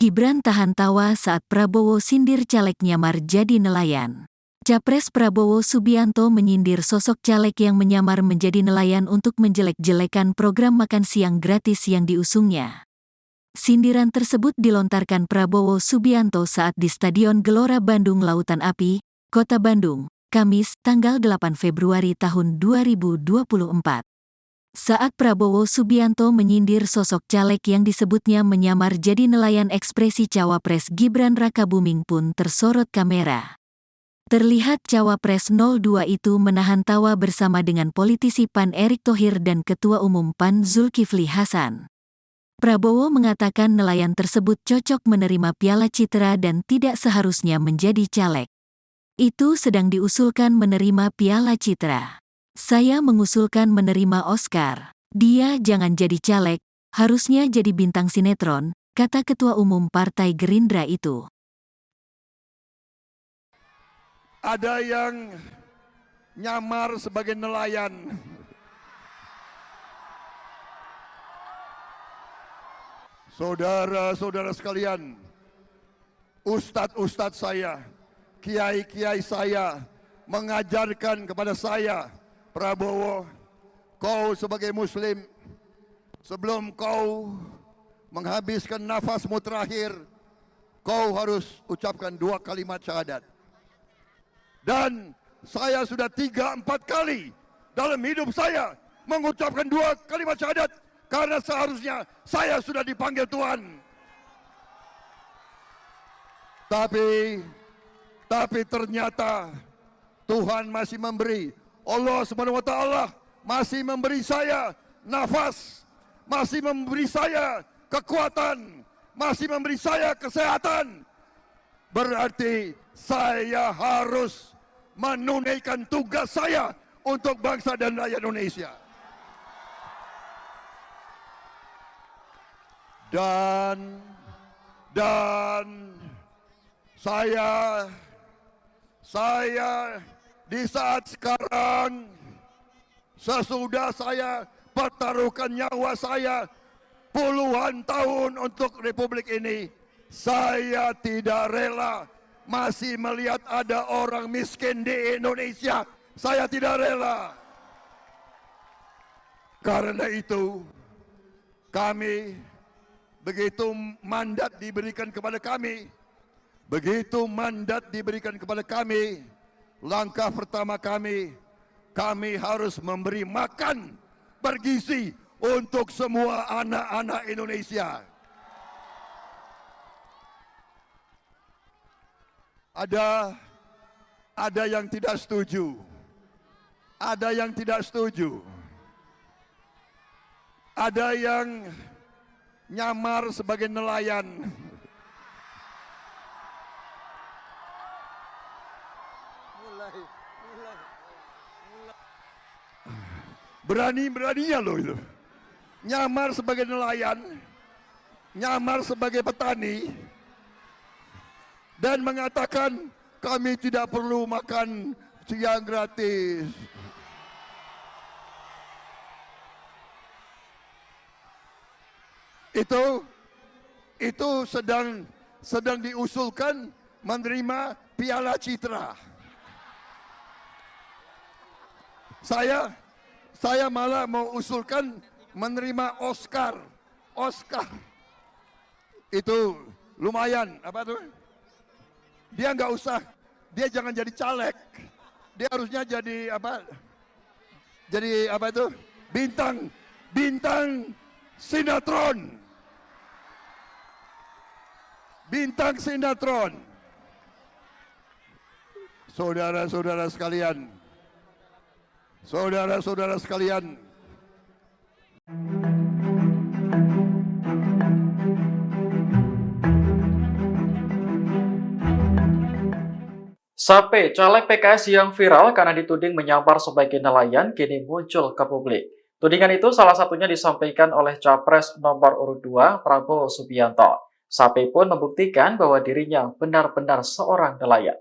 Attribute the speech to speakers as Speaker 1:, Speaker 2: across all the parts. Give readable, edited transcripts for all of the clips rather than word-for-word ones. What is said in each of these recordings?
Speaker 1: Gibran tahan tawa saat Prabowo sindir caleg nyamar jadi nelayan. Capres Prabowo Subianto menyindir sosok caleg yang menyamar menjadi nelayan untuk menjelek-jelekan program makan siang gratis yang diusungnya. Sindiran tersebut dilontarkan Prabowo Subianto saat di Stadion Gelora Bandung Lautan Api, Kota Bandung, Kamis, tanggal 8 Februari tahun 2024. Saat Prabowo Subianto menyindir sosok caleg yang disebutnya menyamar jadi nelayan, ekspresi Cawapres Gibran Rakabuming pun tersorot kamera. Terlihat Cawapres 02 itu menahan tawa bersama dengan politisi PAN Erick Thohir dan Ketua Umum PAN Zulkifli Hasan. Prabowo mengatakan nelayan tersebut cocok menerima Piala Citra dan tidak seharusnya menjadi caleg. Itu sedang diusulkan menerima Piala Citra. Saya mengusulkan menerima Oscar. Dia jangan jadi caleg, harusnya jadi bintang sinetron, kata Ketua Umum Partai Gerindra itu.
Speaker 2: Ada yang nyamar sebagai nelayan. Saudara-saudara sekalian, ustadz-ustadz saya, kiai-kiai saya mengajarkan kepada saya, Prabowo, kau sebagai muslim, sebelum kau menghabiskan nafasmu terakhir, kau harus ucapkan 2 kalimat syahadat. Dan saya sudah 3-4 kali dalam hidup saya mengucapkan 2 kalimat syahadat, karena seharusnya saya sudah dipanggil Tuhan. Tapi ternyata Tuhan masih memberi, Allah SWT masih memberi saya nafas, masih memberi saya kekuatan, masih memberi saya kesehatan. Berarti saya harus menunaikan tugas saya untuk bangsa dan rakyat Indonesia. Dan saya di saat sekarang, sesudah saya pertaruhkan nyawa saya puluhan tahun untuk Republik ini, saya tidak rela masih melihat ada orang miskin di Indonesia. Saya tidak rela. Karena itu, kami, begitu mandat diberikan kepada kami, langkah pertama kami harus memberi makan bergizi untuk semua anak-anak Indonesia. Ada yang tidak setuju. Ada yang tidak setuju. Ada yang nyamar sebagai nelayan. Berani-beraninya loh itu. Nyamar sebagai nelayan, nyamar sebagai petani, dan mengatakan kami tidak perlu makan siang gratis. Itu sedang diusulkan menerima Piala Citra. Saya malah mau usulkan menerima Oscar. Itu lumayan, apa tuh? Dia nggak usah, dia jangan jadi caleg. Dia harusnya jadi apa? Jadi apa itu? Bintang sinetron. Bintang sinetron. Saudara-saudara sekalian.
Speaker 3: Sape, caleg PKS yang viral karena dituding menyamar sebagai nelayan, kini muncul ke publik. Tudingan itu salah satunya disampaikan oleh Capres nomor urut 2, Prabowo Subianto. Sape pun membuktikan bahwa dirinya benar-benar seorang nelayan.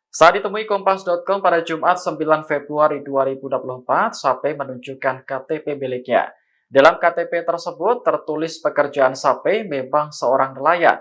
Speaker 3: Saat ditemui Kompas.com pada Jumat 9 Februari 2024, Sape menunjukkan KTP miliknya. Dalam KTP tersebut tertulis pekerjaan Sape memang seorang nelayan.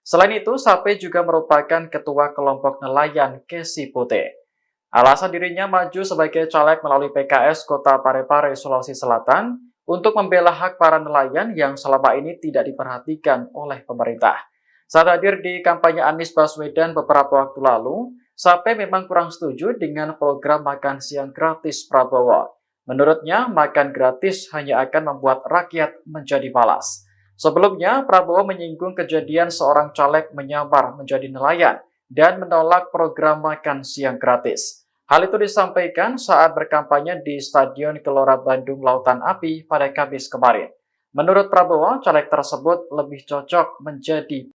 Speaker 3: Selain itu, Sape juga merupakan ketua kelompok nelayan Kesipote. Alasan dirinya maju sebagai caleg melalui PKS Kota Parepare, Sulawesi Selatan untuk membela hak para nelayan yang selama ini tidak diperhatikan oleh pemerintah. Saat hadir di kampanye Anies Baswedan beberapa waktu lalu, Sape memang kurang setuju dengan program makan siang gratis Prabowo. Menurutnya, makan gratis hanya akan membuat rakyat menjadi malas. Sebelumnya, Prabowo menyinggung kejadian seorang caleg menyamar menjadi nelayan dan menolak program makan siang gratis. Hal itu disampaikan saat berkampanye di Stadion Gelora Bandung Lautan Api pada Kamis kemarin. Menurut Prabowo, caleg tersebut lebih cocok menjadi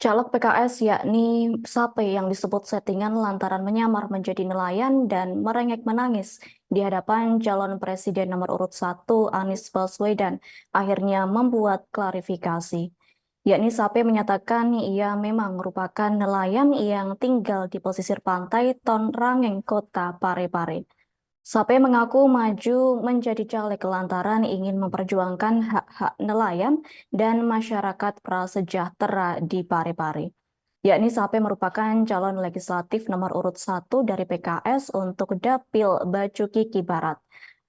Speaker 4: Caleg PKS yakni Sape yang disebut settingan lantaran menyamar menjadi nelayan dan merengek menangis di hadapan calon presiden nomor urut 1 Anies Baswedan akhirnya membuat klarifikasi. Yakni Sape menyatakan ia memang merupakan nelayan yang tinggal di pesisir pantai Ton Rangeng, Kota Parepare. Sape mengaku maju menjadi caleg lantaran ingin memperjuangkan hak-hak nelayan dan masyarakat prasejahtera di Parepare. Yakni Sape merupakan calon legislatif nomor urut 1 dari PKS untuk Dapil Bacukiki Barat.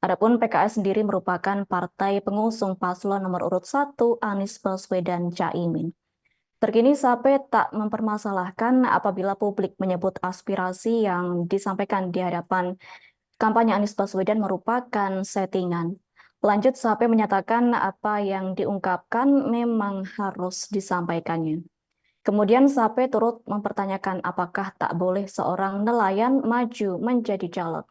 Speaker 4: Adapun PKS sendiri merupakan partai pengusung paslon nomor urut 1 Anies Baswedan Caimin. Terkini Sape tak mempermasalahkan apabila publik menyebut aspirasi yang disampaikan di hadapan kampanye Anies Baswedan merupakan settingan. Lanjut, Sape menyatakan apa yang diungkapkan memang harus disampaikannya. Kemudian Sape turut mempertanyakan apakah tak boleh seorang nelayan maju menjadi caleg.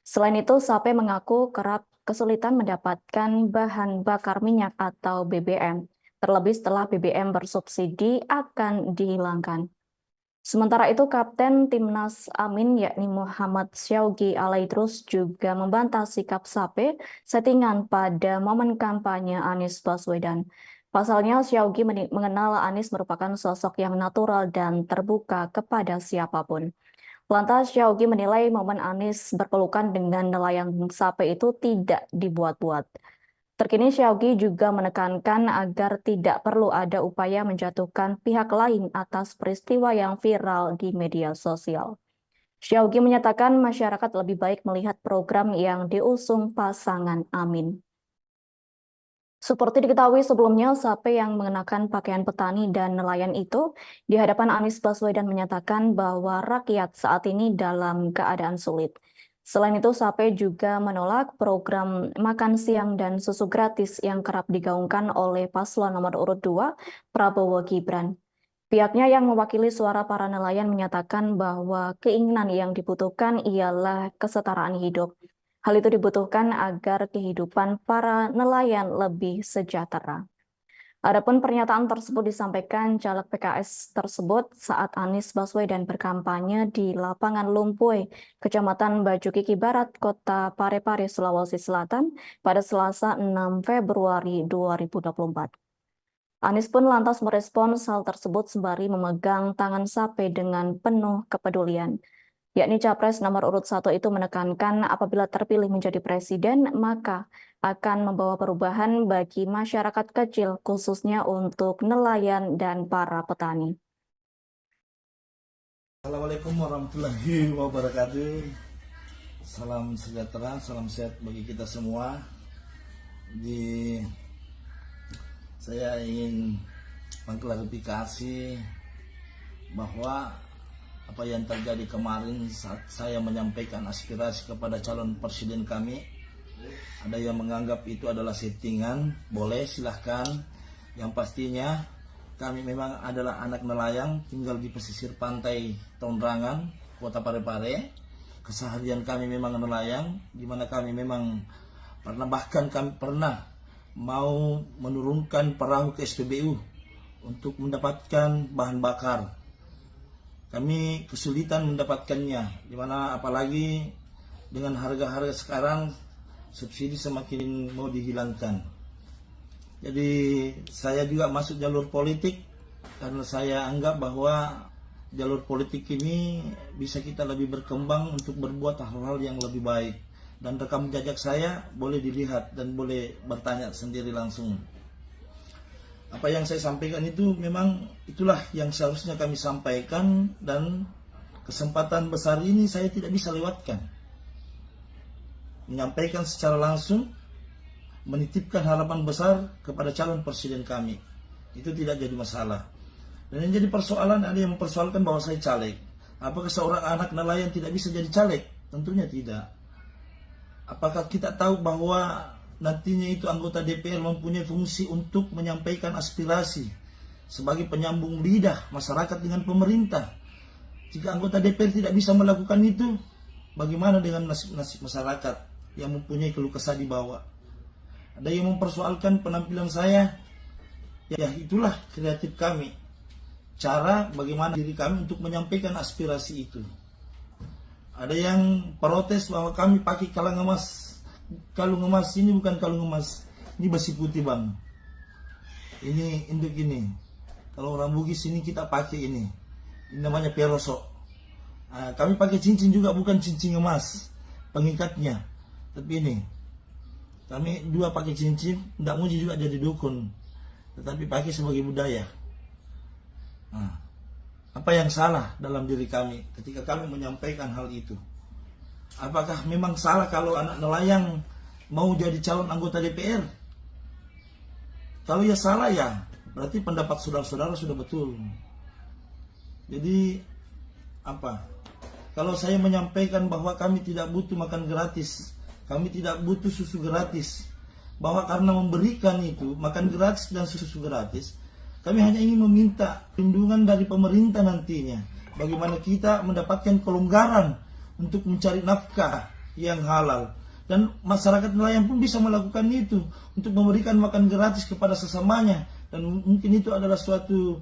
Speaker 4: Selain itu, Sape mengaku kerap kesulitan mendapatkan bahan bakar minyak atau BBM, terlebih setelah BBM bersubsidi akan dihilangkan. Sementara itu, Kapten Timnas Amin yakni Muhammad Syaugi Alaidrus juga membantah sikap Sape settingan pada momen kampanye Anies Baswedan. Pasalnya, Syaugi mengenal Anies merupakan sosok yang natural dan terbuka kepada siapapun. Lantas, Syaugi menilai momen Anies berpelukan dengan nelayan Sape itu tidak dibuat-buat. Terkini Syaugi juga menekankan agar tidak perlu ada upaya menjatuhkan pihak lain atas peristiwa yang viral di media sosial. Syaugi menyatakan masyarakat lebih baik melihat program yang diusung pasangan Amin. Seperti diketahui sebelumnya, Sape yang mengenakan pakaian petani dan nelayan itu di hadapan Anies Baswedan menyatakan bahwa rakyat saat ini dalam keadaan sulit. Selain itu, Sape juga menolak program makan siang dan susu gratis yang kerap digaungkan oleh paslon nomor urut 2, Prabowo Gibran. Pihaknya yang mewakili suara para nelayan menyatakan bahwa keinginan yang dibutuhkan ialah kesetaraan hidup. Hal itu dibutuhkan agar kehidupan para nelayan lebih sejahtera. Adapun pernyataan tersebut disampaikan caleg PKS tersebut saat Anies Baswedan berkampanye di lapangan Lumpuy, Kecamatan Bacukiki Barat, Kota Parepare, Sulawesi Selatan pada Selasa 6 Februari 2024. Anies pun lantas merespons hal tersebut sembari memegang tangan Sape dengan penuh kepedulian. Yakni Capres nomor urut 1 itu menekankan apabila terpilih menjadi presiden, maka akan membawa perubahan bagi masyarakat kecil, khususnya untuk nelayan dan para petani.
Speaker 5: Assalamualaikum warahmatullahi wabarakatuh. Salam sejahtera, salam sehat bagi kita semua. Saya ingin mengklarifikasi bahwa apa yang terjadi kemarin saat saya menyampaikan aspirasi kepada calon presiden kami, ada yang menganggap itu adalah settingan. Boleh, silahkan. Yang pastinya kami memang adalah anak nelayan tinggal di pesisir pantai Ton Rangeng, Kota Parepare. Keseharian kami memang nelayan, di mana kami memang bahkan kami pernah mau menurunkan perahu ke SPBU untuk mendapatkan bahan bakar. Kami kesulitan mendapatkannya, di mana apalagi dengan harga-harga sekarang subsidi semakin mau dihilangkan. Jadi saya juga masuk jalur politik karena saya anggap bahwa jalur politik ini bisa kita lebih berkembang untuk berbuat hal-hal yang lebih baik. Dan rekam jejak saya boleh dilihat dan boleh bertanya sendiri langsung. Apa yang saya sampaikan itu memang itulah yang seharusnya kami sampaikan, dan kesempatan besar ini saya tidak bisa lewatkan. Menyampaikan secara langsung, menitipkan harapan besar kepada calon presiden kami. Itu tidak jadi masalah. Dan yang jadi persoalan, ada yang mempersoalkan bahwa saya caleg. Apakah seorang anak nelayan tidak bisa jadi caleg? Tentunya tidak. Apakah kita tahu bahwa nantinya itu anggota DPR mempunyai fungsi untuk menyampaikan aspirasi sebagai penyambung lidah masyarakat dengan pemerintah? Jika anggota DPR tidak bisa melakukan itu, bagaimana dengan nasib masyarakat yang mempunyai keluh kesah di bawah? Ada yang mempersoalkan penampilan saya. Ya, itulah kreatif kami. Cara bagaimana diri kami untuk menyampaikan aspirasi itu. Ada yang protes bahwa kami pakai kalung emas. Kalung emas ini bukan kalung emas, ini besi putih bang. Ini induk ini. Kalau orang Bugis ini kita pakai ini namanya perosok. Kami pakai cincin juga, bukan cincin emas pengikatnya, tapi ini kami dua pakai cincin. Tidak muji juga jadi dukun, tetapi pakai sebagai budaya. Apa yang salah dalam diri kami ketika kami menyampaikan hal itu? Apakah memang salah kalau anak nelayan mau jadi calon anggota DPR? Kalau ya salah, ya berarti pendapat saudara-saudara sudah betul. Jadi apa? Kalau saya menyampaikan bahwa kami tidak butuh makan gratis, kami tidak butuh susu gratis, bahwa karena memberikan itu makan gratis dan susu gratis, kami hanya ingin meminta perlindungan dari pemerintah nantinya. Bagaimana kita mendapatkan kelonggaran untuk mencari nafkah yang halal. Dan masyarakat nelayan pun bisa melakukan itu, untuk memberikan makan gratis kepada sesamanya. Dan mungkin itu adalah suatu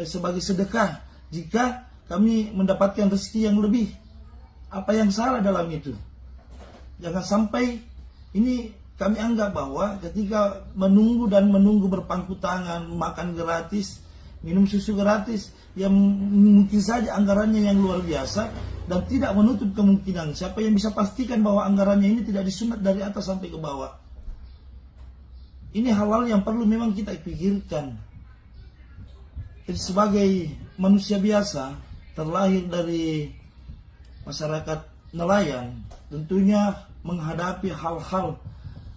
Speaker 5: sebagai sedekah jika kami mendapatkan rezeki yang lebih. Apa yang salah dalam itu? Jangan sampai ini kami anggap bahwa ketika menunggu berpangku tangan, makan gratis, minum susu gratis, yang mungkin saja anggarannya yang luar biasa, dan tidak menutup kemungkinan siapa yang bisa pastikan bahwa anggarannya ini tidak disunat dari atas sampai ke bawah. Ini hal-hal yang perlu memang kita pikirkan. Jadi sebagai manusia biasa, terlahir dari masyarakat nelayan, tentunya menghadapi hal-hal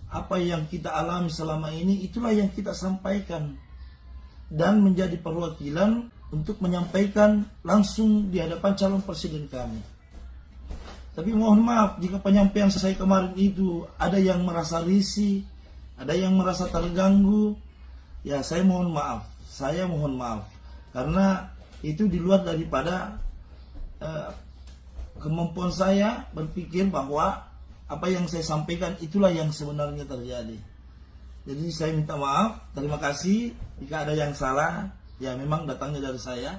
Speaker 5: apa yang kita alami selama ini, itulah yang kita sampaikan. Dan menjadi perwakilan untuk menyampaikan langsung di hadapan calon presiden kami. Tapi mohon maaf jika penyampaian saya kemarin itu ada yang merasa risih, ada yang merasa terganggu. Ya saya mohon maaf, karena itu di luar daripada kemampuan saya berpikir bahwa apa yang saya sampaikan itulah yang sebenarnya terjadi. Jadi saya minta maaf, terima kasih. Jika ada yang salah, ya memang datangnya dari saya.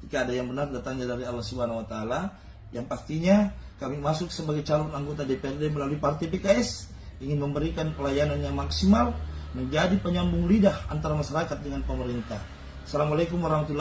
Speaker 5: Jika ada yang benar, datangnya dari Allah Subhanahu wa taala. Yang pastinya kami masuk sebagai calon anggota DPRD melalui Partai PKS, ingin memberikan pelayanan yang maksimal, menjadi penyambung lidah antara masyarakat dengan pemerintah. Assalamualaikum warahmatullahi wabarakatuh.